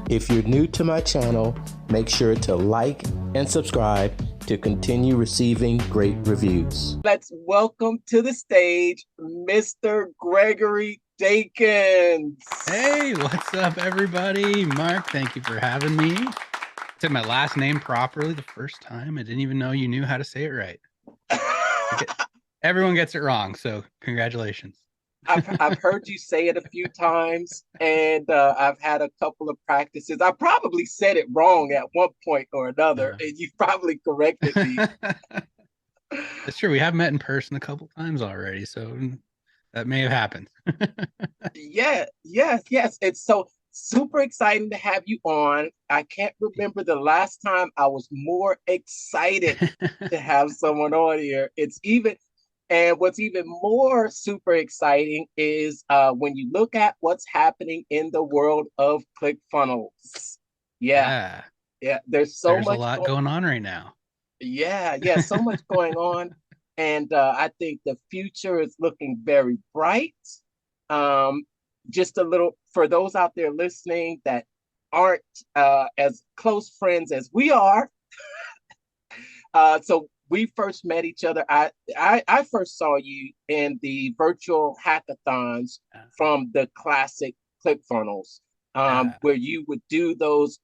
If you're new to my channel, make sure to like and subscribe to continue receiving great reviews. Let's welcome to the stage Mr. Gregory Dakins. Hey, what's up, everybody? Mark, thank you for having me. I said my last name properly the first time. I didn't even know you knew how to say it right. Everyone gets it wrong, so congratulations. I've heard you say it a few times, and I've had a couple of practices. I probably said it wrong at one point or another, and you probably corrected me. That's true. We have met in person a couple times already, so that may have happened. Yeah, yes. It's so super exciting to have you on. I can't remember the last time I was more excited to have someone on here. And what's even more super exciting is when you look at what's happening in the world of ClickFunnels. Yeah. There's so There's a much lot going on right now. Yeah, so much going on. And I think the future is looking very bright. Just a little for those out there listening that aren't as close friends as we are. So we first met each other. I first saw you in the virtual hackathons from the classic ClickFunnels, where you would do those.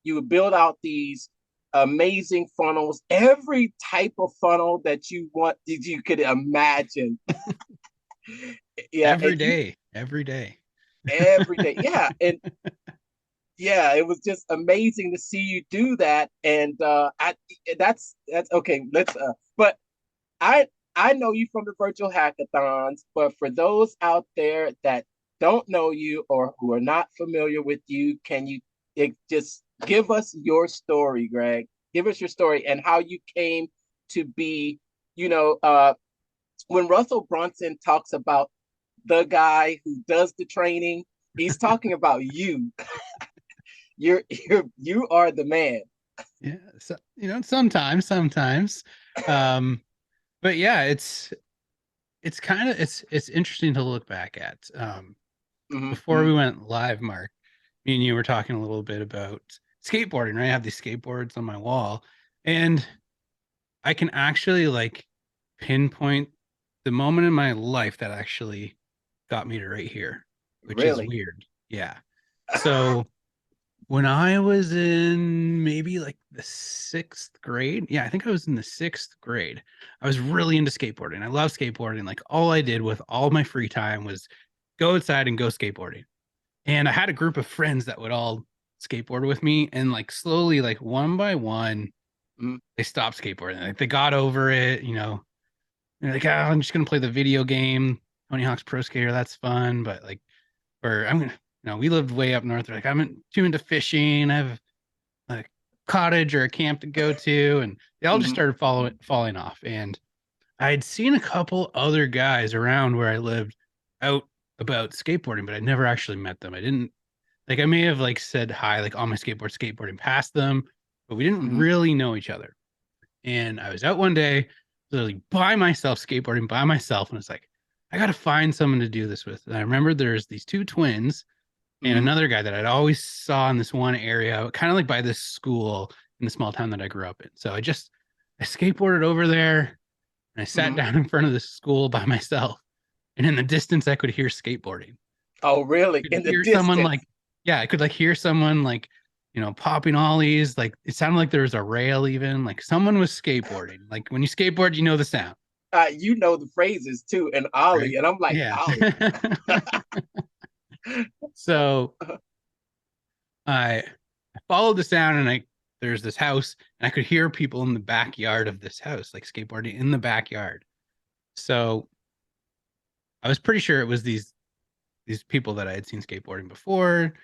You would build out these amazing funnels, every type of funnel that you could imagine. Every day. Yeah, and yeah, it was just amazing to see you do that. And that's okay. But I know you from the virtual hackathons, but for those out there that don't know you or who are not familiar with you, can you just give us your story, Greg? Give us your story and how you came to be, when Russell Brunson talks about the guy who does the training, he's talking about you. You are the man. Yeah, so sometimes. But yeah, it's interesting to look back at. Before we went live, Mark, me and you were talking a little bit about skateboarding, right? I have these skateboards on my wall, and I can actually pinpoint the moment in my life that actually got me to right here, which is weird. Yeah. So when I was in maybe the sixth grade, I think I was in the sixth grade, I was really into skateboarding. I love skateboarding. All I did with all my free time was go outside and go skateboarding. And I had a group of friends that would all skateboard with me, and slowly, one by one, they stopped skateboarding. They got over it, they're like, oh, I'm just gonna play the video game, Tony Hawk's Pro Skater. That's fun, but or I'm gonna, we lived way up north. They're like, I'm too into fishing. I have a cottage or a camp to go to, and they all just started falling off. And I had seen a couple other guys around where I lived out about skateboarding, but I'd never actually met them. I didn't I may have said hi on my skateboarding past them, but we didn't really know each other. And I was out one day, literally by myself, skateboarding by myself, and it's I gotta find someone to do this with. And I remember there's these two twins and another guy that I'd always saw in this one area, kind of by this school in the small town that I grew up in. So I skateboarded over there and I sat down in front of the school by myself. And in the distance, I could hear skateboarding. Oh, really? In the distance? Someone I could hear someone popping ollies. It sounded like there was a rail even. Someone was skateboarding. When you skateboard, you know the sound. You know the phrases too, and ollie, right? And I'm like, yeah. Ollie. So I followed the sound, and there's this house, and I could hear people in the backyard of this house, skateboarding in the backyard. So I was pretty sure it was these people that I had seen skateboarding before.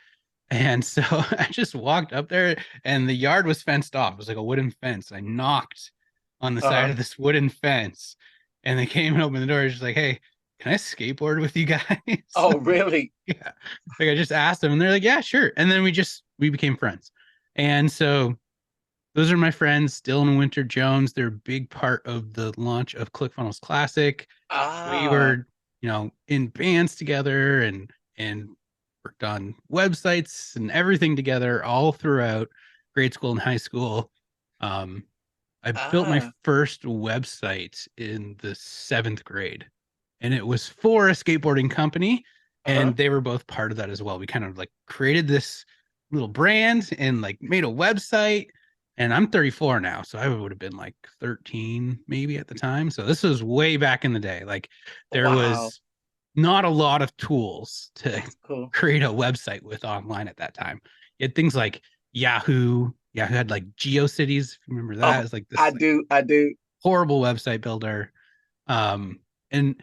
And so I just walked up there, and the yard was fenced off. It was like a wooden fence. I knocked on the side of this wooden fence, and they came and opened the door. Just like, hey, can I skateboard with you guys? Oh, really? Yeah. I just asked them, and they're like, yeah, sure. And then we became friends. And so those are my friends, Dylan and Winter Jones. They're a big part of the launch of ClickFunnels Classic. We were, in bands together, and worked on websites and everything together all throughout grade school and high school. Um, I built my Ah, first website in the 7th grade, and it was for a skateboarding company, uh-huh. and they were both part of that as well. We kind of like created this little brand and like made a website. And I'm 34 now, so I would have been like 13 maybe at the time. So this was way back in the day. Like there Wow, was not a lot of tools to that's cool. create a website with online at that time. You had things like Yahoo. Yahoo had like GeoCities. If you remember that, Oh, it's like I this like do, I do. horrible website builder. Um, and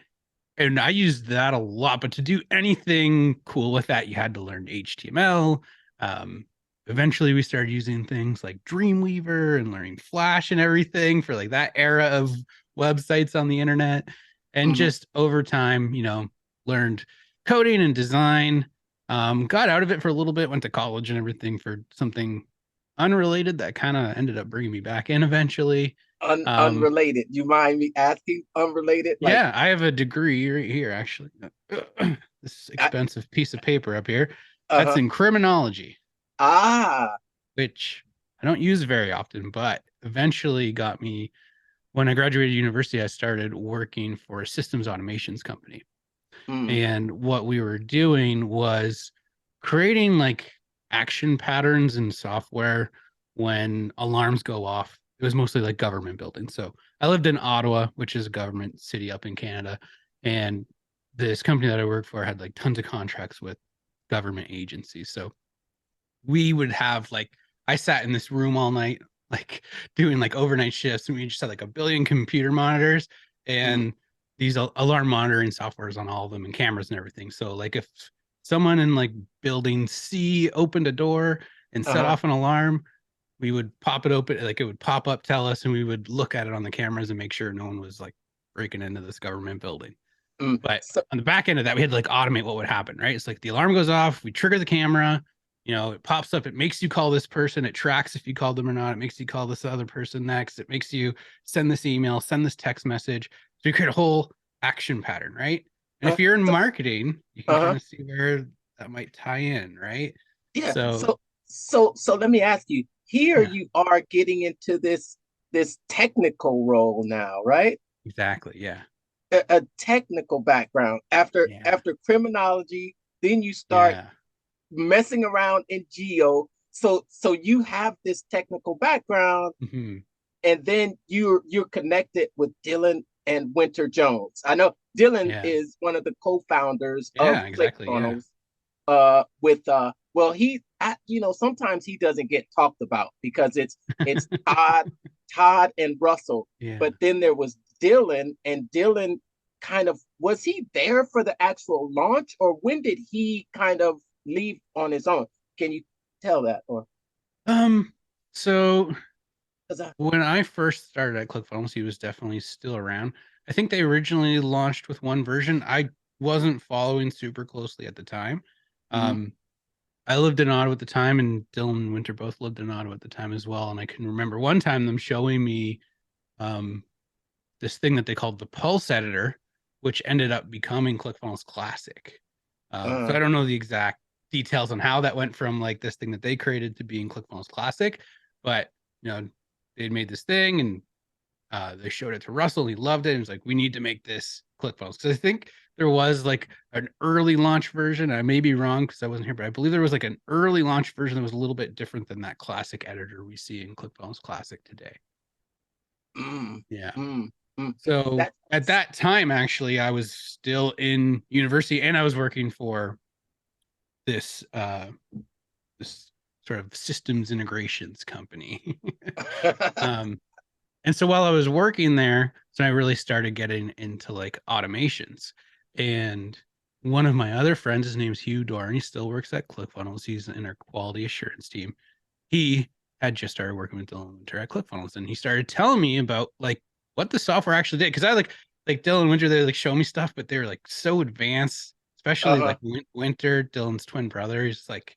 I used that a lot. But to do anything cool with that, you had to learn HTML. Um, Eventually, we started using things like Dreamweaver and learning Flash and everything for like that era of websites on the internet. And Mhm. just over time, learned coding and design. Got out of it for a little bit, went to college and everything for something unrelated that kind of ended up bringing me back in eventually. Um, Unrelated. You mind me asking? Unrelated? Like, yeah, I have a degree right here, actually. This I, expensive piece of paper up here. That's uh-huh. in criminology, Ah, which I don't use very often, but eventually got me when I graduated university, I started working for a systems automations company. mm, And what we were doing was creating like action patterns in software when alarms go off. It was mostly like government buildings. So I lived in Ottawa, which is a government city up in Canada. And this company that I worked for had like tons of contracts with government agencies. So we would have like, I sat in this room all night, like doing like overnight shifts, and we just had like a billion computer monitors mm, and these alarm monitoring softwares on all of them and cameras and everything. So like if someone in like building C opened a door and set uh-huh. off an alarm, we would pop it open, like it would pop up, tell us, and we would look at it on the cameras and make sure no one was like breaking into this government building. Mm. But So, on the back end of that, we had to like automate what would happen, right? It's like the alarm goes off, we trigger the camera, it pops up, it makes you call this person, it tracks if you called them or not, it makes you call this other person next, it makes you send this email, send this text message. So you create a whole action pattern, right? And uh, if you're in so, marketing, you can kind uh-huh. of see where that might tie in, right? Yeah. So So let me ask you. Here yeah, you are getting into this technical role now, right? exactly. Yeah. A technical background. Yeah. After criminology, then you start Yeah. messing around in geo. So you have this technical background, Hmm. and then you're connected with Dylan and Winter Jones. I know Dylan Yeah. is one of the co-founders of Yeah, exactly. Yeah. ClickFunnels. With well, sometimes he doesn't get talked about because it's Todd and Russell, Yeah. but then there was Dylan, and Dylan kind of was he there for the actual launch, or when did he kind of leave on his own? Can you tell that, or So because I when I first started at ClickFunnels, he was definitely still around. I think they originally launched with one version. I wasn't following super closely at the time. mm, Um, I lived in Ottawa at the time, and Dylan and Winter both lived in Ottawa at the time as well. And I can remember one time them showing me um, this thing that they called the Pulse Editor, which ended up becoming ClickFunnels Classic. So uh, I don't know the exact details on how that went from like this thing that they created to being ClickFunnels Classic, but they'd made this thing and they showed it to Russell. And he loved it. And he was like, "We need to make this ClickFunnels." Because I think there was like an early launch version. I may be wrong because I wasn't here, but I believe there was like an early launch version that was a little bit different than that classic editor we see in ClickFunnels Classic today. mm, Yeah. mm, mm. So That at that time, actually, I was still in university and I was working for this this sort of systems integrations company. um, and so while I was working there, so I really started getting into like automations. And one of my other friends, his name's Hugh Dorn, he still works at ClickFunnels. He's in our quality assurance team. He had just started working with Dylan Winter at ClickFunnels, and he started telling me about like what the software actually did. Because I like Dylan Winter, they like show me stuff, but they're like so advanced, especially uh-huh. like Winter, Dylan's twin brother. He's like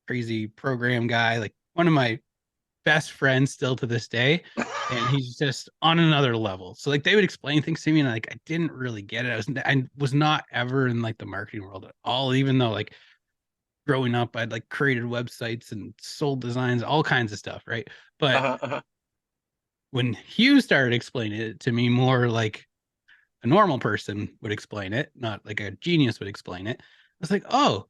crazy program guy, like one of my best friends still to this day. And he's just on another level. So like they would explain things to me, and like I didn't really get it. I was not ever in like the marketing world at all, even though like growing up, I'd like created websites and sold designs, all kinds of stuff, right? But when Hugh started explaining it to me more like a normal person would explain it, not like a genius would explain it, I was like, oh,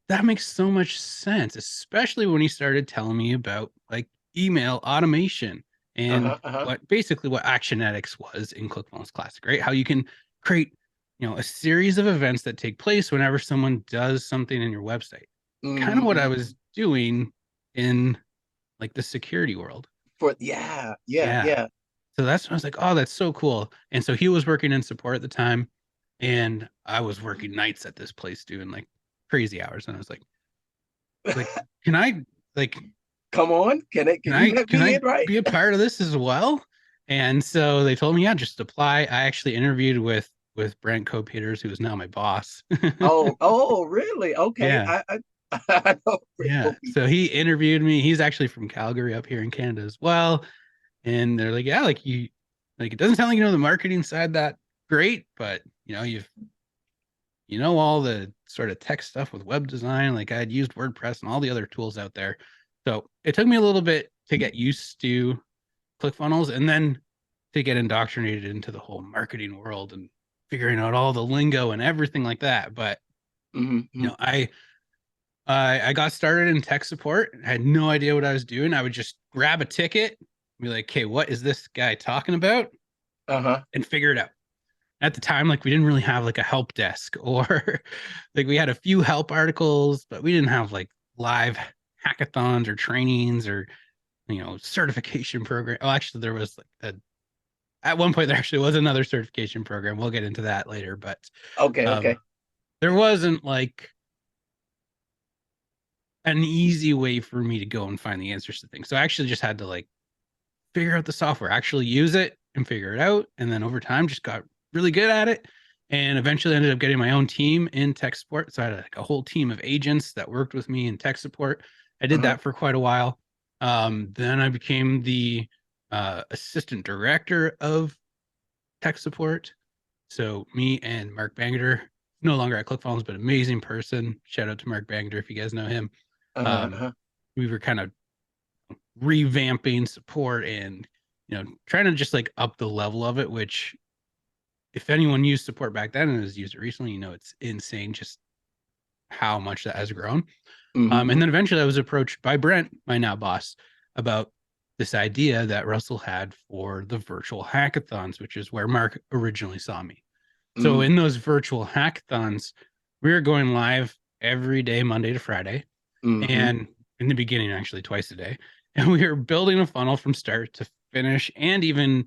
that makes so much sense, especially when he started telling me about like email automation and what basically what Actionetics was in ClickFunnels Classic, right? How you can create, a series of events that take place whenever someone does something in your website. Kind of what I was doing in like the security world. Yeah. So that's when I was like, oh, that's so cool. And so he was working in support at the time, and I was working nights at this place doing like crazy hours. And I was like, can I like come on? Can you let me in, right? Be a part of this as well? And so they told me, yeah, just apply. I actually interviewed with Brent Co-Peters, who is now my boss. oh, really? Okay. Yeah. I know. Yeah. So he interviewed me. He's actually from Calgary up here in Canada as well. And they're like, yeah, like it doesn't sound like you know the marketing side that great, but all the sort of tech stuff with web design. Like I'd used WordPress and all the other tools out there. So it took me a little bit to get used to ClickFunnels and then to get indoctrinated into the whole marketing world and figuring out all the lingo and everything like that. But I got started in tech support. I had no idea what I was doing. I would just grab a ticket, be like, "Okay, what is this guy talking about?" And figure it out. At the time, like we didn't really have like a help desk, or like we had a few help articles, but we didn't have like live hackathons or trainings or certification program. Oh, actually, there was like at one point there actually was another certification program. We'll get into that later, but okay. There wasn't like an easy way for me to go and find the answers to things. So I actually just had to like figure out the software, actually use it and figure it out. And then over time just got really good at it. And eventually ended up getting my own team in tech support. So I had like a whole team of agents that worked with me in tech support. I did that for quite a while. Then I became the assistant director of tech support. So me and Mark Bangeter, no longer at ClickFunnels, but amazing person. Shout out to Mark Bangeter if you guys know him. We were kind of revamping support and trying to just like up the level of it, which if anyone used support back then and has used it recently, it's insane just how much that has grown. And then eventually I was approached by Brent, my now boss, about this idea that Russell had for the virtual hackathons, which is where Mark originally saw me. So in those virtual hackathons, we were going live every day, Monday to Friday. And in the beginning, actually twice a day. And we were building a funnel from start to finish and even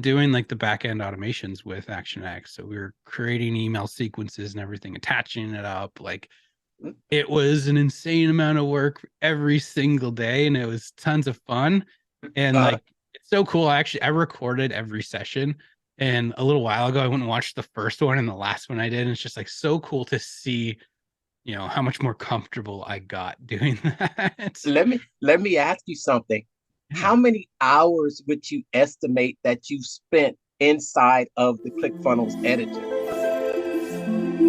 doing like the back end automations with ActionX. So we were creating email sequences and everything, attaching it up. Like it was an insane amount of work every single day. And it was tons of fun. And like, it's so cool. I recorded every session. And a little while ago, I went and watched the first one and the last one I did. And it's just like so cool to see, how much more comfortable I got doing that. Let me ask you something. Yeah. How many hours would you estimate that you spent inside of the ClickFunnels editor?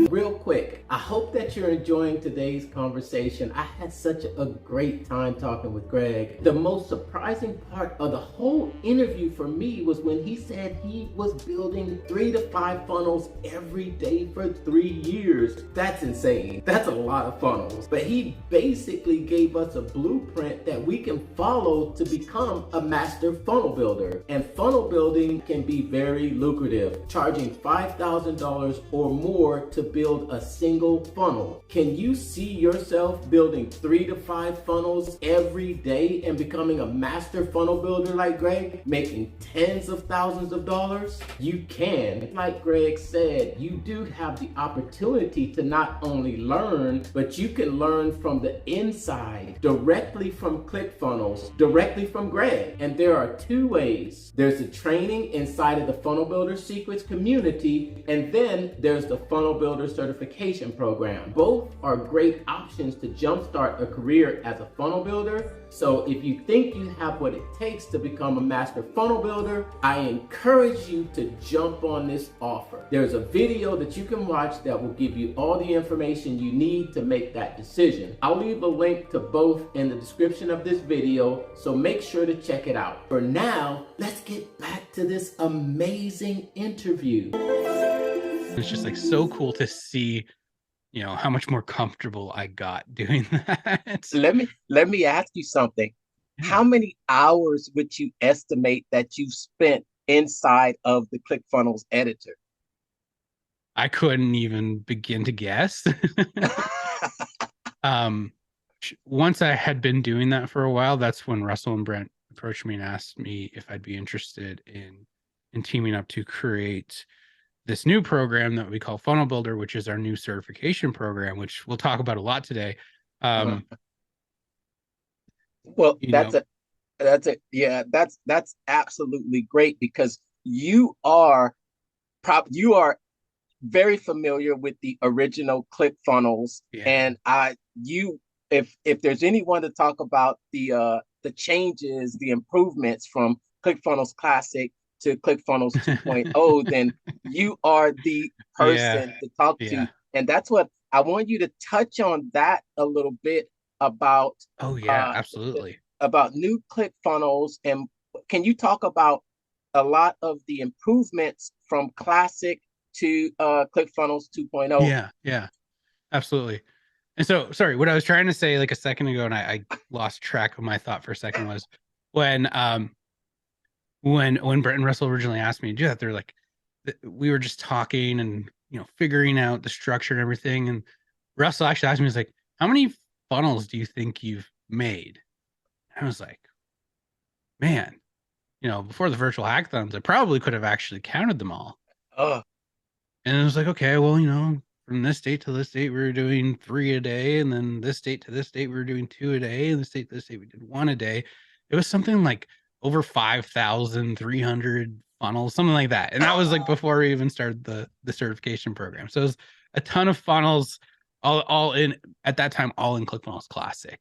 Real quick, I hope that you're enjoying today's conversation. I had such a great time talking with Greg. The most surprising part of the whole interview for me was when he said he was building 3 to 5 funnels every day for 3 years. That's insane. That's a lot of funnels. But he basically gave us a blueprint that we can follow to become a master funnel builder. And funnel building can be very lucrative, charging $5,000 or more to build a single funnel. Can you see yourself building 3 to 5 funnels every day and becoming a master funnel builder like Greg, making tens of thousands of dollars? You can. Like Greg said, you do have the opportunity to not only learn, but you can learn from the inside, directly from ClickFunnels, directly from Greg. And there are 2 ways. There's the training inside of the Funnel Builder Secrets community, and then there's the Funnel Builder Builder certification program. Both are great options to jumpstart a career as a funnel builder. So if you think you have what it takes to become a master funnel builder, I encourage you to jump on this offer. There's a video that you can watch that will give you all the information you need to make that decision. I'll leave a link to both in the description of this video, so make sure to check it out. For now, let's get back to this amazing interview. It's just like so cool to see, you know, how much more comfortable I got doing that. Let me ask you something. Yeah. How many hours would you estimate that you've spent inside of the ClickFunnels editor? I couldn't even begin to guess. Once I had been doing that for a while, that's when Russell and Brent approached me and asked me if I'd be interested in teaming up to create this new program that we call Funnel Builder, which is our new certification program, which we'll talk about a lot today. Well, that's absolutely great, because you are very familiar with the original ClickFunnels, and if there's anyone to talk about the changes, the improvements from ClickFunnels Classic to ClickFunnels 2.0, then you are the person to talk to. And that's what I want you to touch on, that a little bit about. Absolutely. About new ClickFunnels, and can you talk about a lot of the improvements from Classic to ClickFunnels 2.0? Yeah, absolutely. And so, sorry, what I was trying to say like a second ago, and I lost track of my thought for a second, was when Brent and Russell originally asked me to do that, they're like, we were just talking and, you know, figuring out the structure and everything. And Russell actually asked me, he's like, how many funnels do you think you've made? And I was like, man, you know, before the virtual hackathons, I probably could have actually counted them all. And it was like, okay, well, you know, from this date to this date, we were doing 3 a day. And then this date to this date, we were doing 2 a day. And this date to this date, we did 1 a day. It was something like over 5,300 funnels, something like that. And that was like before we even started the certification program. So it was a ton of funnels, all in, at that time, all in ClickFunnels Classic.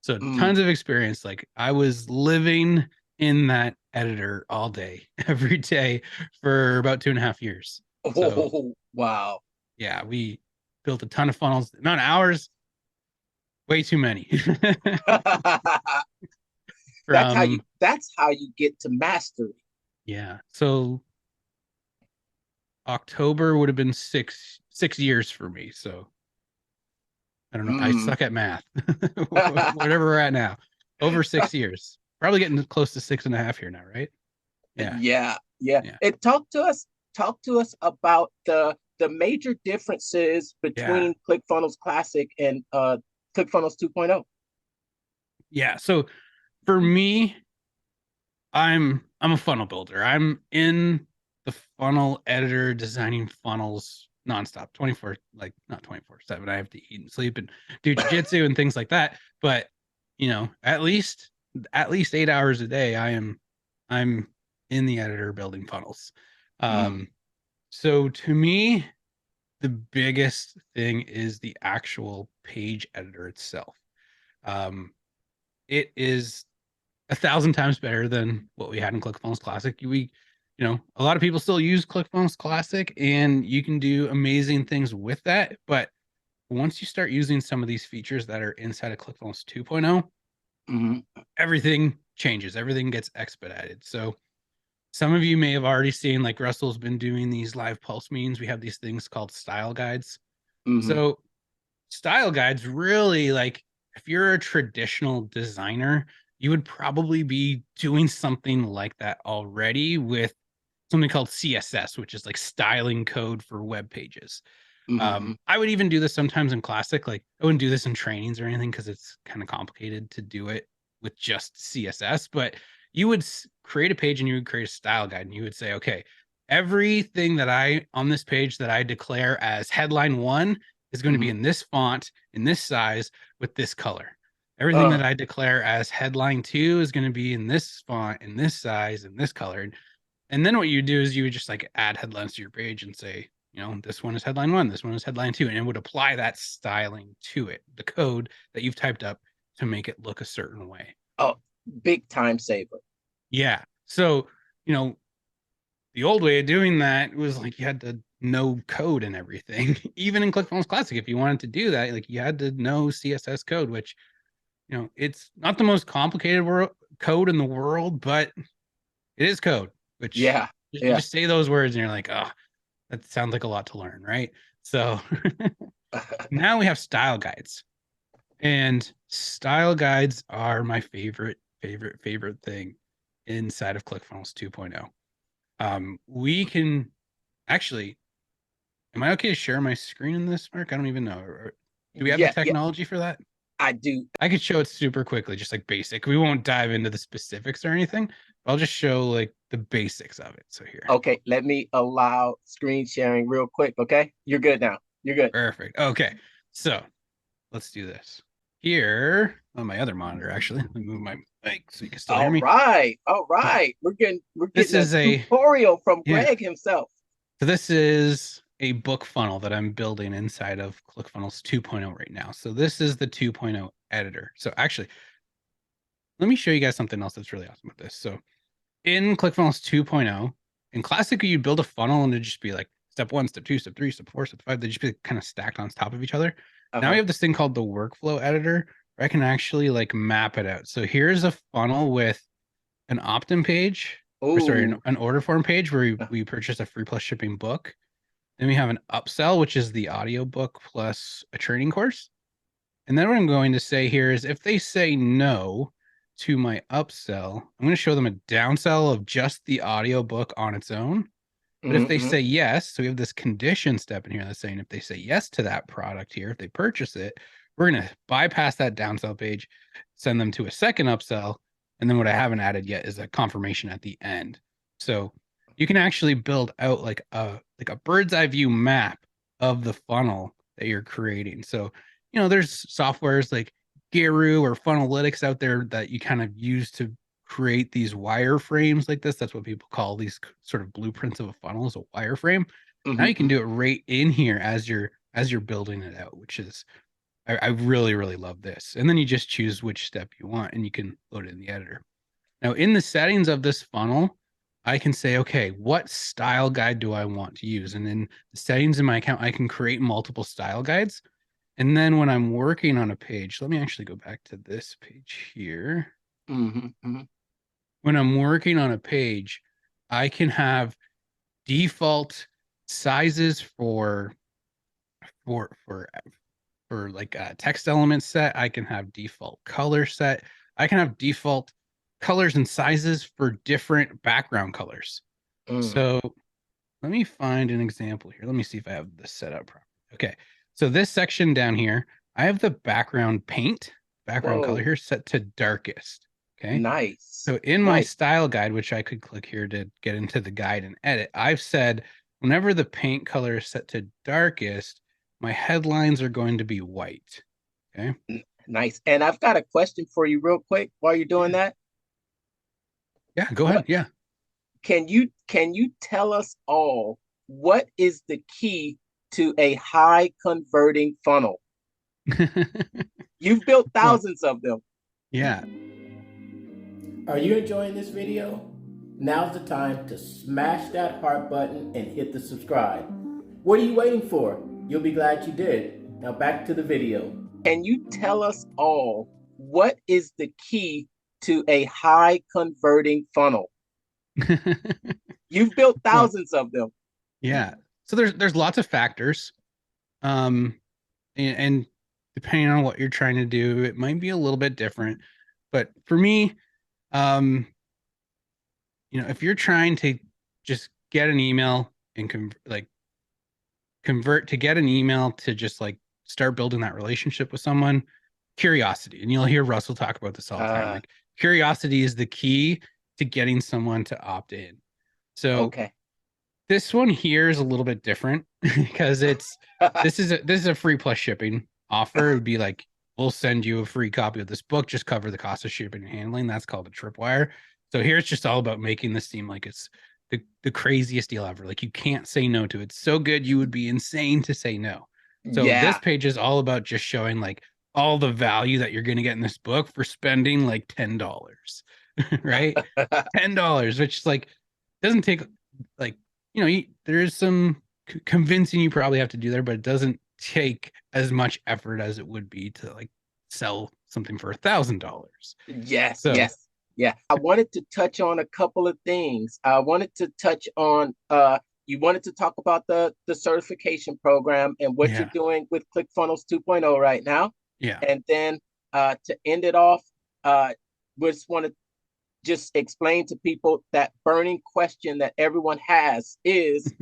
So tons of experience. Like I was living in that editor all day, every day for about 2.5 years. So, wow. Yeah, we built a ton of funnels. Not ours, way too many. That's how you get to mastery. Yeah. So October would have been six years for me. So I don't know. I suck at math. Whatever we're at now. Over 6 years. Probably getting close to 6.5 here now, right? Yeah. And talk to us about the major differences between ClickFunnels Classic and ClickFunnels 2.0. Yeah. So for me, I'm a funnel builder. I'm in the funnel editor, designing funnels nonstop, 24, like not 24/7. I have to eat and sleep and do jiu-jitsu and things like that. But you know, at least 8 hours a day, I'm in the editor building funnels. So to me, the biggest thing is the actual page editor itself. It is 1,000 times better than what we had in ClickFunnels Classic. You know, a lot of people still use ClickFunnels Classic, and you can do amazing things with that. But once you start using some of these features that are inside of ClickFunnels 2.0, everything changes. Everything gets expedited. So some of you may have already seen, like Russell's been doing these live pulse meetings. We have these things called style guides. So style guides really, like, if you're a traditional designer, you would probably be doing something like that already with something called CSS, which is like styling code for web pages. I would even do this sometimes in Classic. Like I wouldn't do this in trainings or anything because it's kind of complicated to do it with just CSS. But you would create a page and you would create a style guide, and you would say, okay, everything that on this page that I declare as headline 1 is going to be in this font, in this size, with this color. Everything that I declare as headline 2 is going to be in this font, in this size, in this color. And then what you do is you would just like add headlines to your page and say, this one is headline 1, this one is headline 2, and it would apply that styling to it, the code that you've typed up to make it look a certain way. Oh, big time saver. Yeah. So, the old way of doing that was like you had to know code and everything. Even in ClickFunnels Classic, if you wanted to do that, like you had to know CSS code, which, it's not the most complicated code in the world, but it is code, which Yeah. you just say those words and you're like, oh, that sounds like a lot to learn, right? So now we have style guides. And style guides are my favorite thing inside of ClickFunnels 2.0. We can actually, am I okay to share my screen in this, Mark? I don't even know. Do we have the Yeah, yeah, technology for that? I do. I could show it super quickly, just like basic. We won't dive into the specifics or anything. I'll just show like the basics of it. So here. Okay, let me allow screen sharing real quick. Okay, you're good now. You're good. Perfect. Okay. So let's do this here on my other monitor. Actually, let me move my mic so you can still hear All me. right, all So right. We're this getting a is tutorial from yeah. Greg himself. So this is a book funnel that I'm building inside of ClickFunnels 2.0 right now. So this is the 2.0 editor. So actually, let me show you guys something else that's really awesome with this. So in ClickFunnels 2.0, in Classic, you build a funnel and it'd just be like step 1, step 2, step 3, step 4, step 5. They just be kind of stacked on top of each other. Now we have this thing called the workflow editor where I can actually like map it out. So here's a funnel with an opt-in page, or sorry, Oh, an order form page where we purchase a free plus shipping book. Then we have an upsell, which is the audio book plus a training course. And then what I'm going to say here is if they say no to my upsell, I'm going to show them a downsell of just the audio book on its own. But if they say yes, so we have this condition step in here that's saying if they say yes to that product here, if they purchase it, we're going to bypass that downsell page, send them to a second upsell. And then what I haven't added yet is a confirmation at the end. So you can actually build out like a bird's eye view map of the funnel that you're creating. So, there's softwares like Guru or Funnelytics out there that you kind of use to create these wireframes like this. That's what people call these sort of blueprints of a funnel, is a wireframe. Now you can do it right in here as you're building it out, which is I really, really love this. And then you just choose which step you want and you can load it in the editor. Now in the settings of this funnel, I can say, okay, what style guide do I want to use? And in the settings in my account, I can create multiple style guides. And then when I'm working on a page, let me actually go back to this page here. When I'm working on a page, I can have default sizes for like a text element set. I can have default color set. I can have default colors and sizes for different background colors. So let me find an example here. Let me see if I have this set up properly. Okay. So this section down here, I have the background color here set to darkest. Okay. Nice. So in my style guide, which I could click here to get into the guide and edit, I've said whenever the paint color is set to darkest, my headlines are going to be white. Okay. Nice. And I've got a question for you real quick while you're doing that. Yeah, go ahead. Yeah. Can you tell us all what is the key to a high converting funnel? You've built thousands of them. Yeah. Are you enjoying this video? Now's the time to smash that heart button and hit the subscribe. What are you waiting for? You'll be glad you did. Now back to the video. Can you tell us all what is the key to a high converting funnel? You've built thousands of them. Yeah. So there's lots of factors. And depending on what you're trying to do, it might be a little bit different. But for me, if you're trying to just get an email and convert to get an email to just like start building that relationship with someone, curiosity. And you'll hear Russell talk about this all the time. Like curiosity is the key to getting someone to opt in. So this one here is a little bit different because this is a free plus shipping offer. It would be like, we'll send you a free copy of this book, just cover the cost of shipping and handling. That's called a tripwire. So here it's just all about making this seem like it's the craziest deal ever. Like you can't say no to it. It's so good, you would be insane to say no. So this page is all about just showing like all the value that you're going to get in this book for spending like $10, right? $10, which is like, doesn't take like, there is some convincing you probably have to do there, but it doesn't take as much effort as it would be to like sell something for $1,000. Yes, yes. Yeah. I wanted to touch on a couple of things. I wanted to touch on you wanted to talk about the certification program and what you're doing with ClickFunnels 2.0 right now. Yeah. And then to end it off, we just want to just explain to people that burning question that everyone has is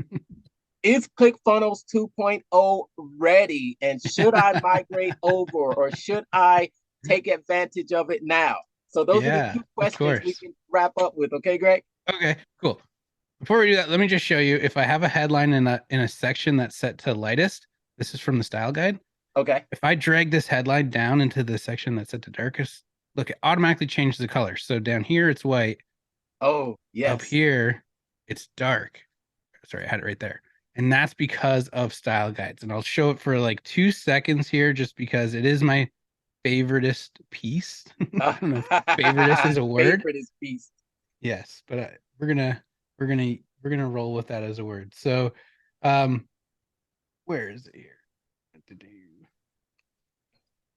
ClickFunnels 2.0 ready? And should I migrate over, or should I take advantage of it now? So those are the two questions we can wrap up with. Okay, Greg? Okay, cool. Before we do that, let me just show you. If I have a headline in a section that's set to lightest, this is from the style guide. Okay. If I drag this headline down into the section that's set to darkest, look, it automatically changes the color. So down here, it's white. Oh, yes. Up here, it's dark. Sorry, I had it right there. And that's because of style guides. And I'll show it for like 2 seconds here, just because it is my favoritist piece. I don't know if favoritist is a word. Favoritist piece. Yes, but we're gonna roll with that as a word. So, where is it here?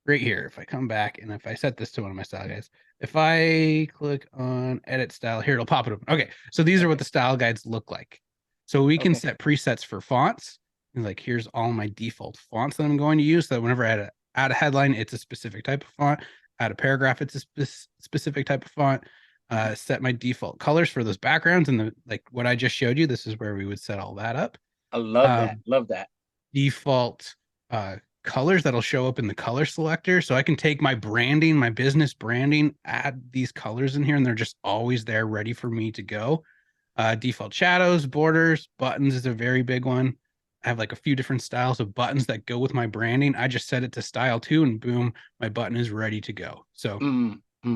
Right here. If I come back and if I set this to one of my style guides, if I click on edit style here, it'll pop it up. Okay, so these are what the style guides look like. So we can set presets for fonts. Like here's all my default fonts that I'm going to use. So that whenever I add a headline, it's a specific type of font. Add a paragraph, it's a specific type of font. Set my default colors for those backgrounds, and like what I just showed you. This is where we would set all that up. I love that. Love that. Default colors that'll show up in the color selector. So I can take my branding, my business branding, add these colors in here, and they're just always there ready for me to go. Default shadows, borders, buttons is a very big one. I have like a few different styles of buttons that go with my branding. I just set it to style 2 and boom, my button is ready to go. So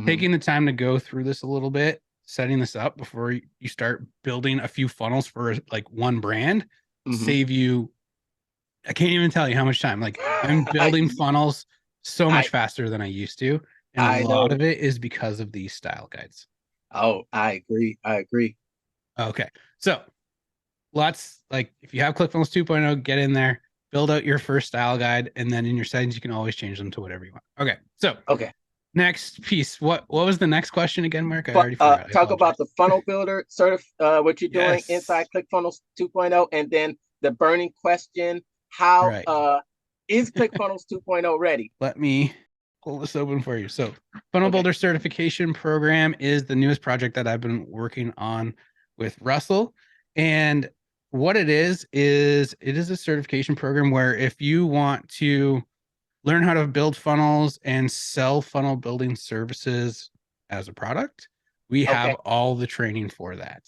taking the time to go through this a little bit, setting this up before you start building a few funnels for like one brand, save you, I can't even tell you how much time. Like I'm building funnels so much faster than I used to. And a lot of it is because of these style guides. Oh, I agree. Okay. So lots, like if you have ClickFunnels 2.0, get in there, build out your first style guide, and then in your settings, you can always change them to whatever you want. Okay. So next piece. What was the next question again, Mark? I already forgot. Talk about the funnel builder what you're doing inside ClickFunnels 2.0, and then the burning question, how is ClickFunnels 2.0 ready? Let me pull this open for you. So Funnel Builder Certification Program is the newest project that I've been working on with Russell. And what it is it is a certification program where if you want to learn how to build funnels and sell funnel building services as a product, we have all the training for that.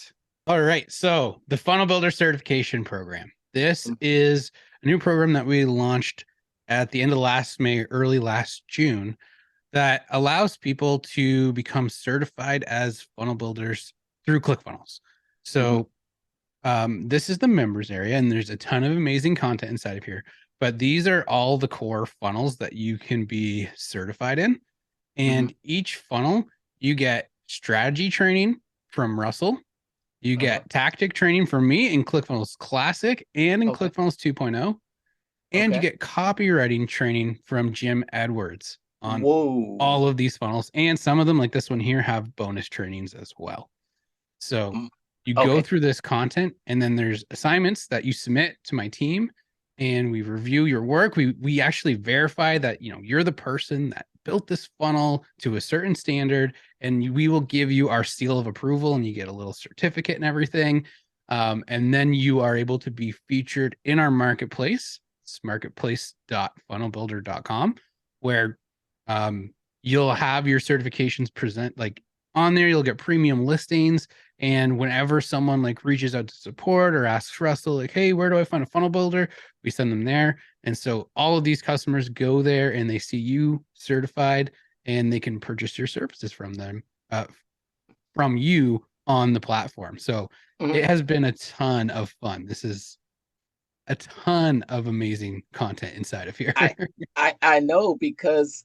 All right. So the Funnel Builder Certification Program. This is a new program that we launched at the end of last May, early last June, that allows people to become certified as funnel builders through ClickFunnels. So this is the members area, and there's a ton of amazing content inside of here. But these are all the core funnels that you can be certified in. And each funnel, you get strategy training from Russell. You get tactic training from me in ClickFunnels Classic and in ClickFunnels 2.0. And you get copywriting training from Jim Edwards on all of these funnels. And some of them, like this one here, have bonus trainings as well. So you go through this content, and then there's assignments that you submit to my team, and we review your work. We actually verify that you're the person that built this funnel to a certain standard, and we will give you our seal of approval, and you get a little certificate and everything. And then you are able to be featured in our marketplace. It's marketplace.funnelbuilder.com, where you'll have your certifications present like on there. You'll get premium listings, and whenever someone like reaches out to support or asks Russell like, hey, where do I find a funnel builder, we send them there. And so all of these customers go there and they see you certified, and they can purchase your services from them from you on the platform. So it has been a ton of fun. This is a ton of amazing content inside of here. I know because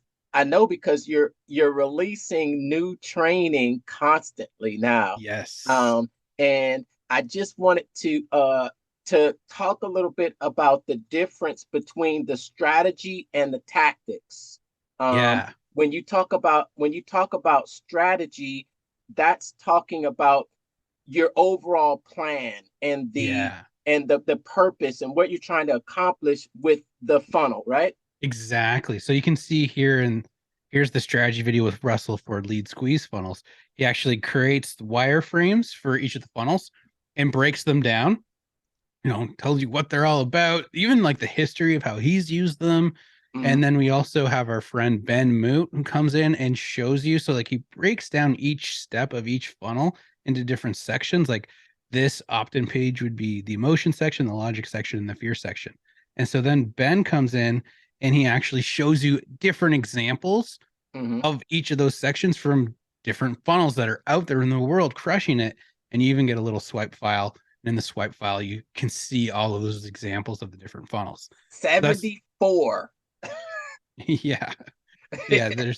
you're releasing new training constantly now. Yes. And I just wanted to talk a little bit about the difference between the strategy and the tactics. Yeah. When you talk about strategy, that's talking about your overall plan and Yeah. the purpose and what you're trying to accomplish with the funnel, right? Exactly. So you can see here, and here's the strategy video with Russell for lead squeeze funnels. He actually creates wireframes for each of the funnels and breaks them down, tells you what they're all about, even like the history of how he's used them. And then we also have our friend Ben Moot who comes in and shows you. So like he breaks down each step of each funnel into different sections. Like this opt-in page would be the emotion section, the logic section, and the fear section. And so then Ben comes in and he actually shows you different examples of each of those sections from different funnels that are out there in the world crushing it. And you even get a little swipe file. And in the swipe file, you can see all of those examples of the different funnels. 74. Yeah. Yeah.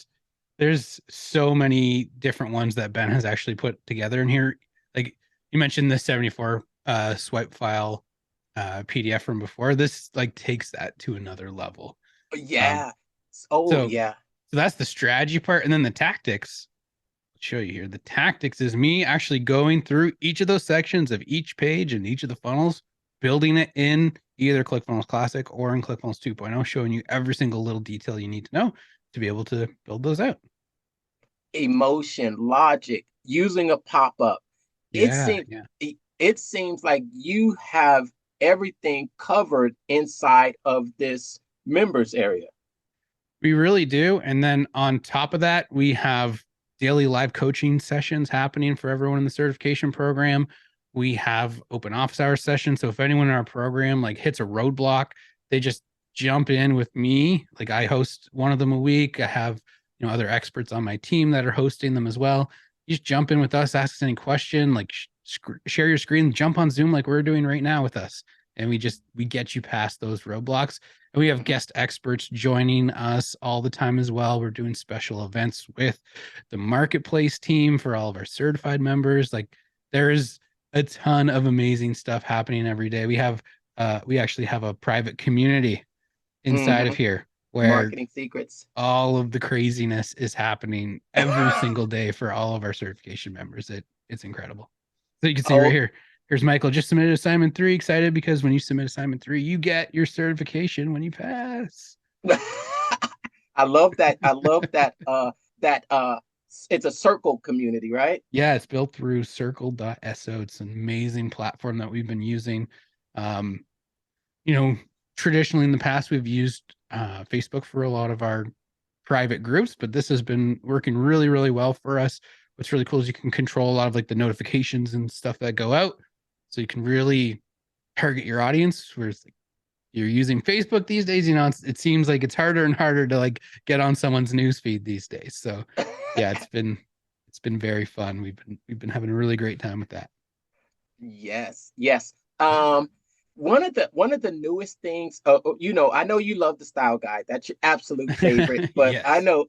There's so many different ones that Ben has actually put together in here. Like you mentioned the 74 swipe file PDF from before. This like takes that to another level. Yeah. So yeah. So that's the strategy part. And then the tactics, I'll show you here. The tactics is me actually going through each of those sections of each page and each of the funnels, building it in either ClickFunnels Classic or in ClickFunnels 2.0, showing you every single little detail you need to know to be able to build those out. Emotion, logic, using a pop-up. Yeah. It seems like you have everything covered inside of this members area. We really do. And then on top of that, we have daily live coaching sessions happening for everyone in the certification program. We have open office hour sessions. So if anyone in our program like hits a roadblock, they just jump in with me. Like I host one of them a week. I have other experts on my team that are hosting them as well. You just jump in with us, ask us any question, like share your screen, jump on Zoom like we're doing right now with us. And we get you past those roadblocks. And we have guest experts joining us all the time as well. We're doing special events with the marketplace team for all of our certified members. Like there's a ton of amazing stuff happening every day. We actually have a private community inside of here where marketing secrets, all of the craziness is happening every single day for all of our certification members. It's incredible. So you can see right here. Here's Michael, just submitted assignment 3. Excited because when you submit assignment 3, you get your certification when you pass. I love that. It's a Circle community, right? Yeah, it's built through circle.so. It's an amazing platform that we've been using. Traditionally in the past, we've used Facebook for a lot of our private groups, but this has been working really, really well for us. What's really cool is you can control a lot of like the notifications and stuff that go out. So you can really target your audience. Whereas you're using Facebook these days, it seems like it's harder and harder to like get on someone's newsfeed these days. So yeah, it's been very fun. We've been having a really great time with that. Yes. One of the newest things, I know you love the style guide. That's your absolute favorite. But yes. I know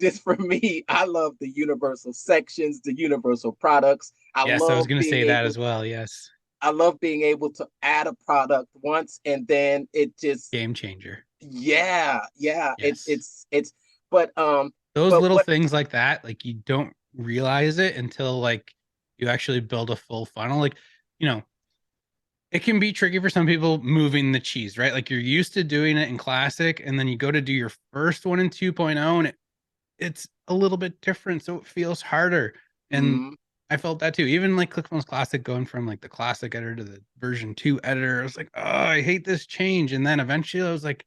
just for me, I love the universal sections, the universal products. I was going to say that as well. Yes. I love being able to add a product once and then it just game changer. Yeah. Yes. It's but those little things like that, like you don't realize it until like you actually build a full funnel. Like, it can be tricky for some people moving the cheese, right? Like you're used to doing it in Classic and then you go to do your first one in 2.0 and it's a little bit different. So it feels harder. And I felt that too. Even like ClickFunnels Classic going from like the Classic editor to the version 2 editor, I was like, oh, I hate this change. And then eventually I was like,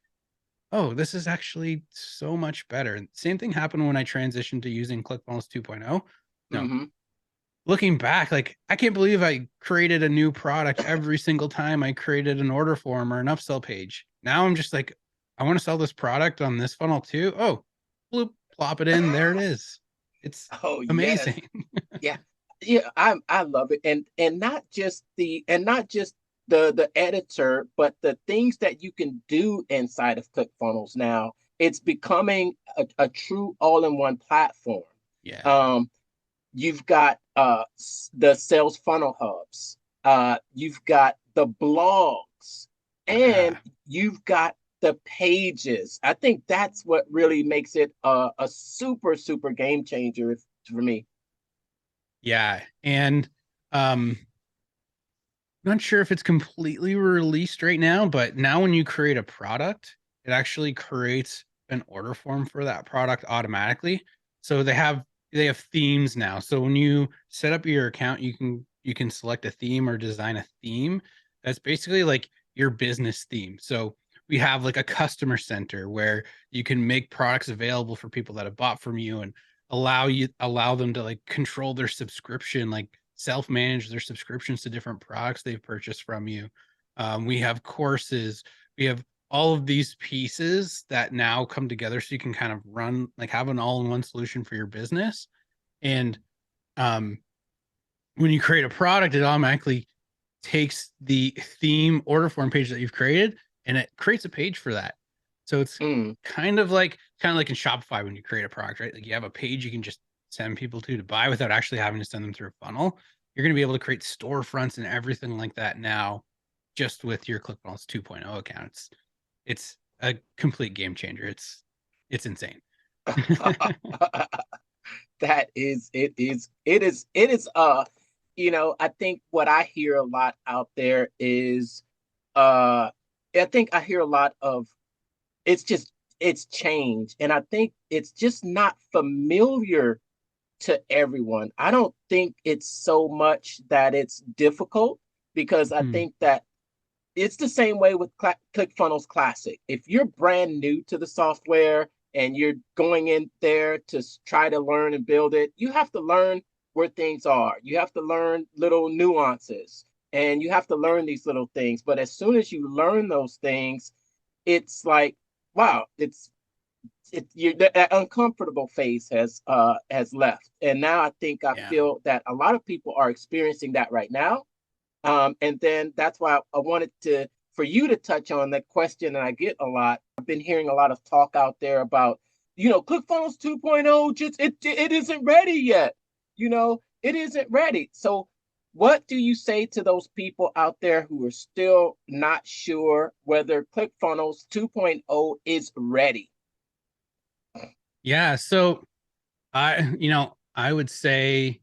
oh, this is actually so much better. And same thing happened when I transitioned to using ClickFunnels 2.0. Looking back, like I can't believe I created a new product every single time I created an order form or an upsell page. Now I'm just like, I want to sell this product on this funnel too. Oh, bloop, plop it in. There it is. It's amazing. Yes. Yeah, I love it. And not just the editor, but the things that you can do inside of ClickFunnels now. It's becoming a true all-in-one platform. Yeah. Um, you've got the sales funnel hubs, you've got the blogs, and Yeah. you've got the pages. I think that's what really makes it a super, super game changer for me. Yeah. And not sure if it's completely released right now, but now when you create a product, it actually creates an order form for that product automatically. So they have themes now. So when you set up your account, you can select a theme or design a theme that's basically like your business theme. So we have like a customer center where you can make products available for people that have bought from you and allow them to like control their subscription, like self-manage their subscriptions to different products they've purchased from you. We have courses, we have all of these pieces that now come together so you can kind of run, like have an all-in-one solution for your business. And um, when you create a product, it automatically takes the theme order form page that you've created and it creates a page for that. So it's Mm. kind of like in Shopify when you create a product, right? Like you have a page you can just send people to buy without actually having to send them through a funnel. You're going to be able to create storefronts and everything like that now just with your ClickFunnels 2.0 accounts. It's a complete game changer. It's insane. That is it is I think what I hear a lot out there is I think I hear a lot of it's just it's change, and I think it's just not familiar to everyone. I don't think it's so much that it's difficult, because I Hmm. think that it's the same way with ClickFunnels Classic. If you're brand new to the software and you're going in there to try to learn and build it, you have to learn where things are. You have to learn little nuances, and you have to learn these little things. But as soon as you learn those things, it's like, wow, that uncomfortable phase has left. And now I think I Yeah. feel that a lot of people are experiencing that right now. And then that's why I wanted to for you to touch on that question that I get a lot. I've been hearing a lot of talk out there about, ClickFunnels 2.0 just it isn't ready yet. It isn't ready. So what do you say to those people out there who are still not sure whether ClickFunnels 2.0 is ready? Yeah. So I would say,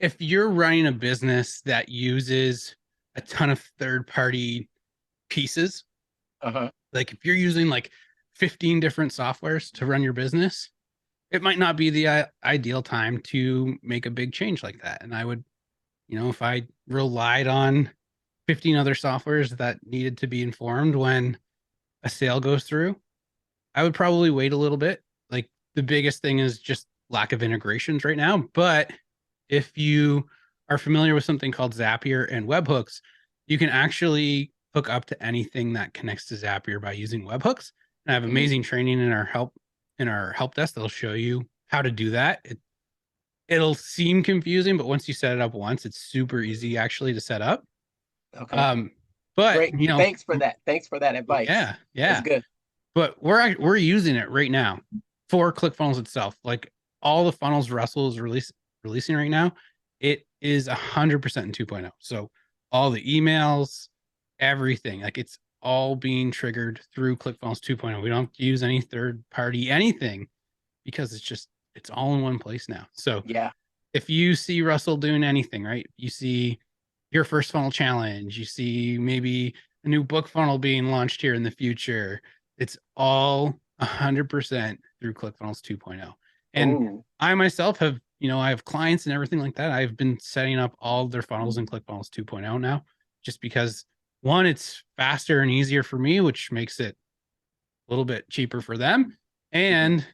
if you're running a business that uses a ton of third party pieces, Uh-huh. like if you're using like 15 different softwares to run your business, it might not be the ideal time to make a big change like that. And I would, if I relied on 15 other softwares that needed to be informed when a sale goes through, I would probably wait a little bit. Like the biggest thing is just lack of integrations right now. But if you are familiar with something called Zapier and webhooks, you can actually hook up to anything that connects to Zapier by using webhooks. And I have Mm-hmm. amazing training in our help desk that'll show you how to do that. It'll seem confusing, but once you set it up once, it's super easy actually to set up. Okay. Um, but Great. Thanks for that. Thanks for that advice. yeah, That's yeah. good. But we're using it right now for ClickFunnels itself. Like all the funnels Russell is releasing right now, it is 100% in 2.0. So all the emails, everything, like it's all being triggered through ClickFunnels 2.0. We don't have to use any third party anything because it's all in one place now. So Yeah. if you see Russell doing anything, right? You see your first funnel challenge, you see maybe a new book funnel being launched here in the future. It's all 100% through ClickFunnels 2.0. And Oh, I myself have, I have clients and everything like that. I've been setting up all of their funnels in ClickFunnels 2.0 now, just because one, it's faster and easier for me, which makes it a little bit cheaper for them. And,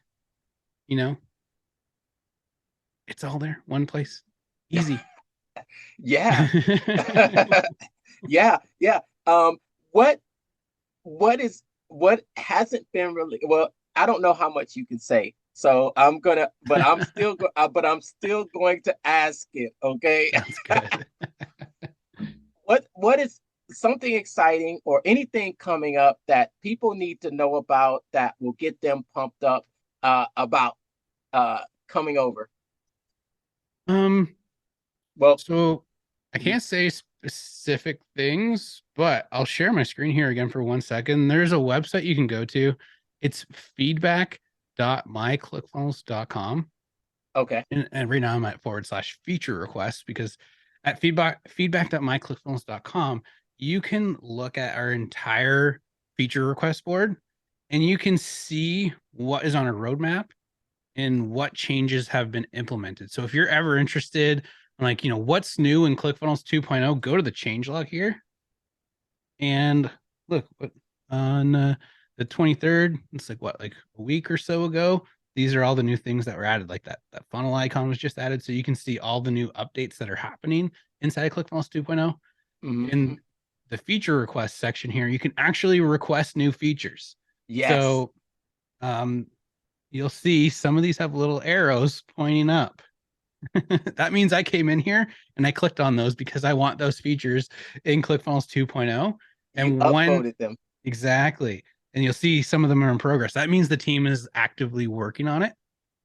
you know, it's all there, one place, easy. yeah. Yeah, yeah. Um, what what hasn't been really well, I don't know how much you can say, So but I'm still going to ask it. Okay. Sounds good. What is something exciting or anything coming up that people need to know about that will get them pumped up about coming over? Well, So I can't say specific things, but I'll share my screen here again for 1 second. There's a website you can go to. It's feedback.myclickfunnels.com. okay. And right now I'm at /feature requests, because at feedback.myclickfunnels.com, you can look at our entire feature request board and you can see what is on a roadmap and what changes have been implemented. So if you're ever interested in, like, what's new in ClickFunnels 2.0, go to the changelog here and look what on the 23rd. It's like a week or so ago. These are all the new things that were added. Like that funnel icon was just added, so you can see all the new updates that are happening inside of ClickFunnels 2.0. Mm-hmm. In the feature request section here, you can actually request new features. Yes. So you'll see some of these have little arrows pointing up. That means I came in here and I clicked on those because I want those features in ClickFunnels 2.0. And you upvoted them. Exactly. And you'll see some of them are in progress. That means the team is actively working on it.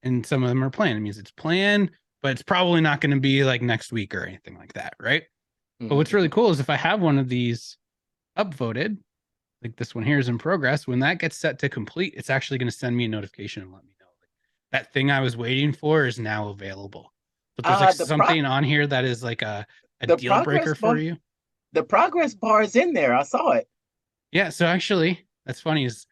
And some of them are planned. It means it's planned, but it's probably not going to be like next week or anything like that, right? Mm-hmm. But what's really cool is if I have one of these upvoted, like this one here is in progress, when that gets set to complete, it's actually going to send me a notification and let me know that thing I was waiting for is now available. But there's like something on here that is like a deal breaker for you. The progress bar is in there. I saw it. Yeah. So actually, that's funny is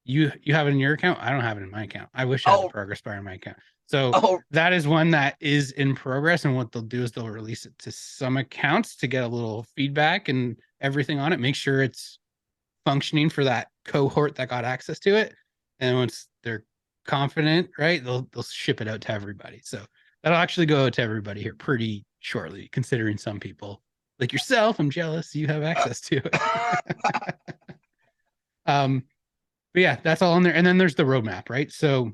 you have it in your account. I don't have it in my account. I wish I had the progress bar in my account. So that is one that is in progress. And what they'll do is they'll release it to some accounts to get a little feedback and everything on it. Make sure it's functioning for that cohort that got access to it. And once they're confident, right, they'll ship it out to everybody. So that'll actually go out to everybody here pretty shortly, considering some people like yourself, I'm jealous you have access to it. But yeah, that's all in there. And then there's the roadmap, right? So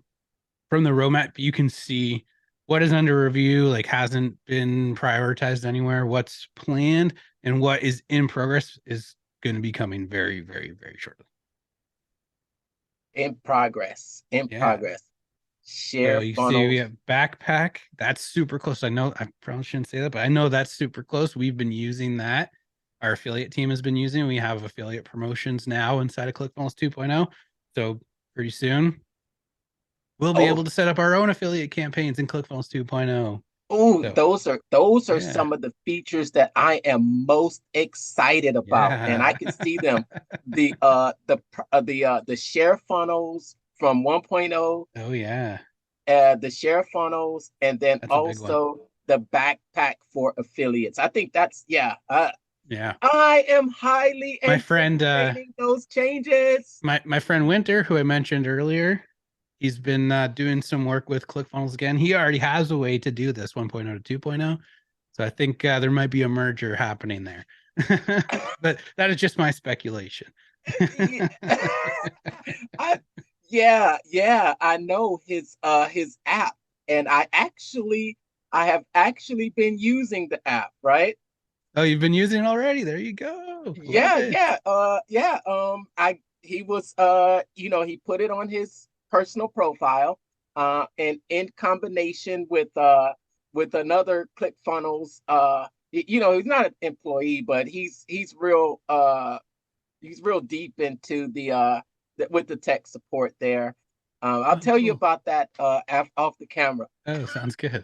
from the roadmap, you can see what is under review, like hasn't been prioritized anywhere, what's planned, and what is in progress is going to be coming very, very, very shortly. In progress. Share so you funnels. see we have backpack. That's super close. I know I probably shouldn't say that, but I know that's super close. We've been using that. Our affiliate team has been using. We have affiliate promotions now inside of ClickFunnels 2.0. So pretty soon we'll be able to set up our own affiliate campaigns in ClickFunnels 2.0. Oh, so, those are some of the features that I am most excited about, and I can see them. The share funnels from 1.0. Oh yeah. The share funnels, and then also the backpack for affiliates. I think that's yeah. I am highly anticipating those changes. My friend Winter, who I mentioned earlier, he's been doing some work with ClickFunnels again. He already has a way to do this 1.0 to 2.0. So I think there might be a merger happening there. But that is just my speculation. I know his app, and I have actually been using the app, right? Oh, you've been using it already? There you go. He was he put it on his personal profile, and in combination with another ClickFunnels, he's not an employee, but he's real deep into the with the tech support there. I'll tell you about that off the camera. Oh, sounds good.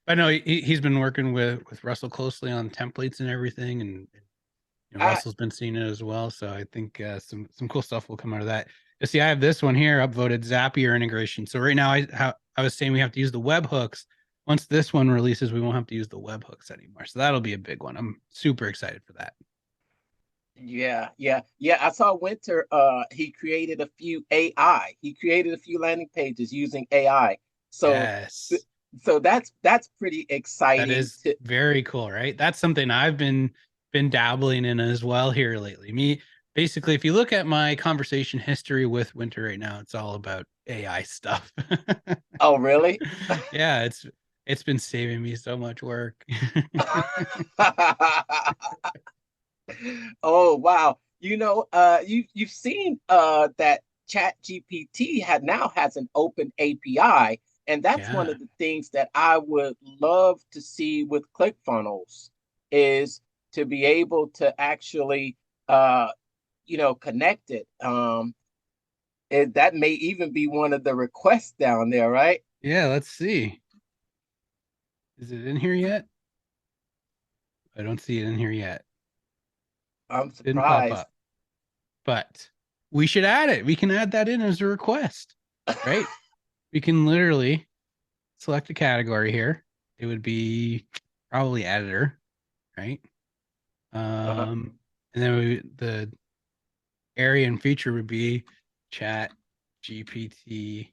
I know he's been working with Russell closely on templates and everything, and Russell's been seeing it as well. So I think some cool stuff will come out of that. You see, I have this one here, upvoted Zapier integration. So right now, I was saying we have to use the webhooks. Once this one releases, we won't have to use the webhooks anymore. So that'll be a big one. I'm super excited for that. Yeah. I saw Winter. He created a few AI. He created a few landing pages using AI. So yes. So that's pretty exciting. That is very cool, right? That's something I've been dabbling in as well here lately. basically, if you look at my conversation history with Winter right now, it's all about AI stuff. Oh, really? Yeah, it's been saving me so much work. Oh, wow. You've seen that Chat GPT now has an open API, and that's one Yeah. of the things that I would love to see with ClickFunnels is to be able to actually connect it. That may even be one of the requests down there, right? Yeah, let's see. Is it in here yet? I don't see it in here yet. I'm Didn't pop surprised. up. But we should add it. We can add that in as a request, right? We can literally select a category here. It would be probably editor, right? Uh-huh. And then the area and feature would be chat GPT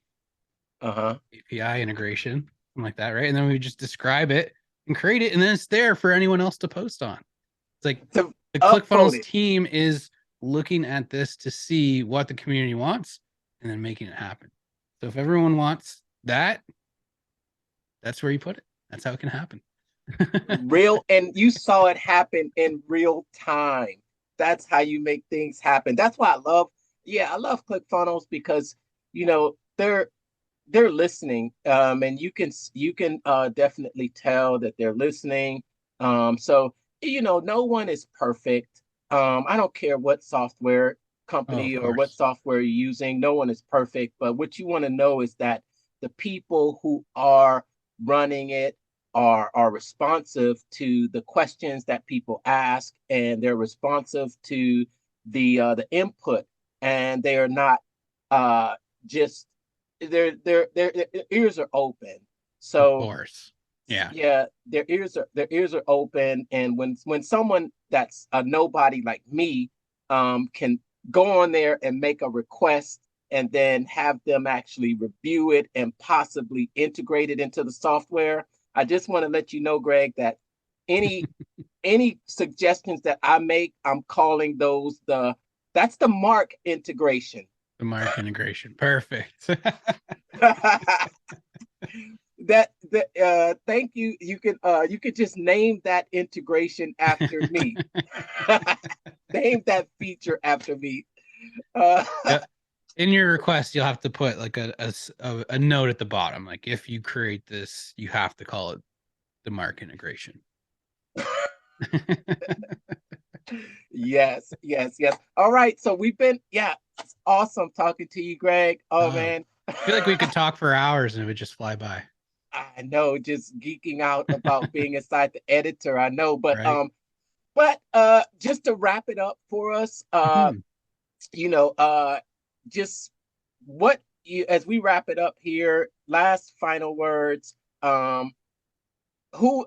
Uh-huh. API integration, something like that, right? And then we just describe it and create it, and then it's there for anyone else to post on. It's like To the upvote ClickFunnels it. team is looking at this to see what the community wants and then making it happen. So if everyone wants that, that's where you put it. That's how it can happen. Real, and you saw it happen in real time. That's how you make things happen. That's why I love ClickFunnels because you know they're listening, and you can definitely tell that they're listening. So no one is perfect. I don't care what software Oh, of company or what course. software you're using. No one is perfect, but what you want to know is that the people who are running it are responsive to the questions that people ask, and they're responsive to the input, and they are not just their ears are open. Of So course. Yeah. yeah, their ears are open, and when someone that's a nobody like me can go on there and make a request and then have them actually review it and possibly integrate it into the software. I just want to let you know, Greg, that any any suggestions that I make, I'm calling those that's the mark integration. The mark integration. Perfect. Thank you. You could just name that integration after me. Name that feature after me. Uh, Yeah. In your request, you'll have to put like a note at the bottom. Like if you create this, you have to call it the mark integration. yes, yes, yes. All right. So it's awesome talking to you, Greg. Oh I man. feel like we could talk for hours and it would just fly by, I know, just geeking out about being inside the editor. I know, but right? just to wrap it up for us, Mhm. you know, just what you as we wrap it up here, last final words. Who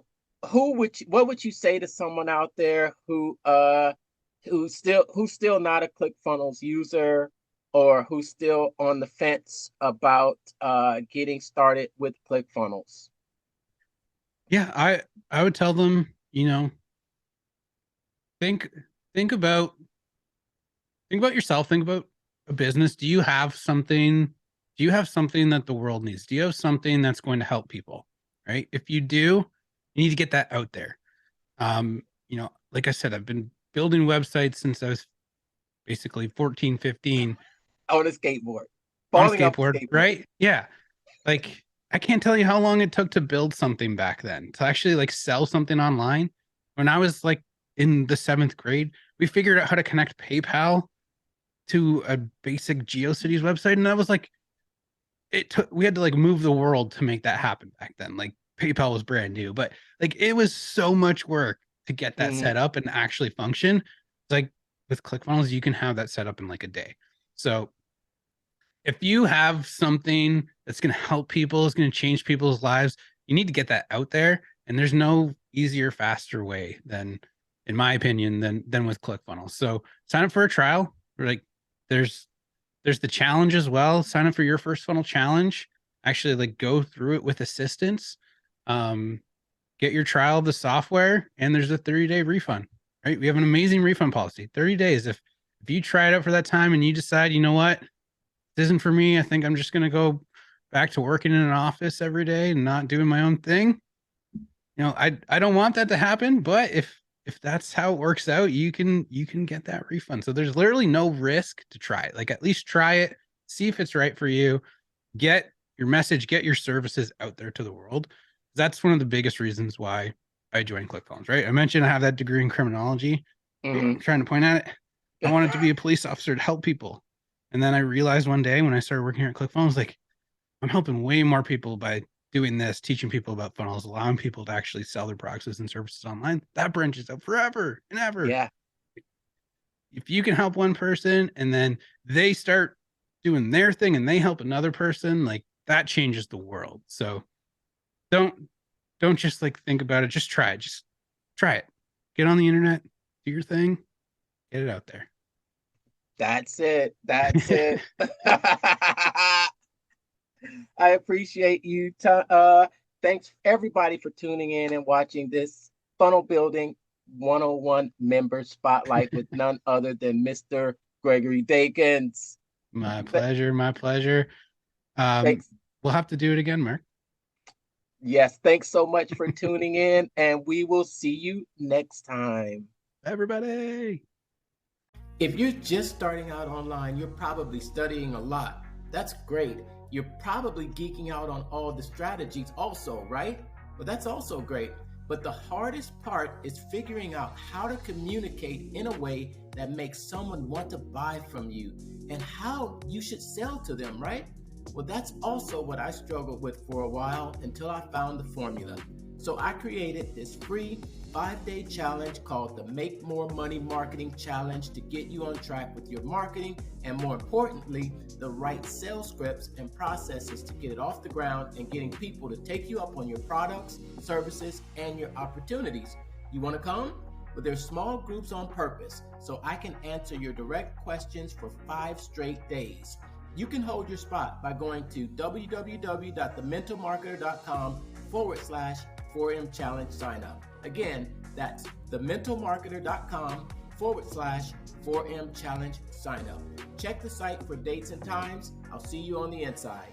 what would you say to someone out there who's still not a ClickFunnels user, or who's still on the fence about getting started with ClickFunnels? Yeah, I would tell them, think think about think about yourself, think about a business. Do you have something that the world needs? Do you have something that's going to help people? Right? If you do, you need to get that out there. Like I said, I've been building websites since I was basically 14, 15 On a skateboard, on a falling off the skateboard, skateboard. right? Yeah. Like I can't tell you how long it took to build something back then, to actually like sell something online. When I was like in the 7th grade, we figured out how to connect PayPal to a basic GeoCities website. And that was like, we had to like move the world to make that happen back then. Like PayPal was brand new, but like it was so much work to get that Hmm. set up and actually function. It's like with ClickFunnels, you can have that set up in like a day. So if you have something that's going to help people, it's going to change people's lives, you need to get that out there. And there's no easier, faster way than, in my opinion, than with ClickFunnels. So sign up for a trial. Like there's there's the challenge as well. Sign up for your first funnel challenge. Actually, like go through it with assistance. Um, get your trial of the software, and there's a 30-day refund. Right? We have an amazing refund policy. 30 days. If if you try it out for that time and you decide, you know what, this isn't for me, I think I'm just going to go back to working in an office every day and not doing my own thing. I don't want that to happen, but if that's how it works out, you can get that refund. So there's literally no risk to try it. Like, at least try it, see if it's right for you, get your message, get your services out there to the world. That's one of the biggest reasons why I joined ClickFunnels, right? I mentioned I have that degree in criminology. I'm trying to point at it. I wanted to be a police officer to help people. And then I realized one day when I started working here at ClickFunnels, like, I'm helping way more people by doing this, teaching people about funnels, allowing people to actually sell their products and services online. That branches out forever and ever. Yeah. If you can help one person and then they start doing their thing and they help another person, like, that changes the world. So don't just like think about it. Just try it. Just try it. Get on the internet, do your thing, get it out there. That's it. That's it. I appreciate you. Thanks everybody for tuning in and watching this Funnel Building 101 member spotlight with none other than Mr. Gregory Dakins. My pleasure. My pleasure. Thanks. We'll have to do it again, Mark. Yes. Thanks so much for tuning in, and we will see you next time. Everybody. If you're just starting out online, you're probably studying a lot. That's great. You're probably geeking out on all the strategies also, right? Well, that's also great. But the hardest part is figuring out how to communicate in a way that makes someone want to buy from you and how you should sell to them, right? Well, that's also what I struggled with for a while until I found the formula. So I created this free 5-day challenge called the Make More Money Marketing Challenge to get you on track with your marketing and, more importantly, the right sales scripts and processes to get it off the ground and getting people to take you up on your products, services, and your opportunities. You want to come? Well, there's small groups on purpose so I can answer your direct questions for 5 straight days. You can hold your spot by going to www.thementalmarketer.com/4M challenge sign up. Again, that's thementalmarketer.com/4M challenge sign up. Check the site for dates and times. I'll see you on the inside.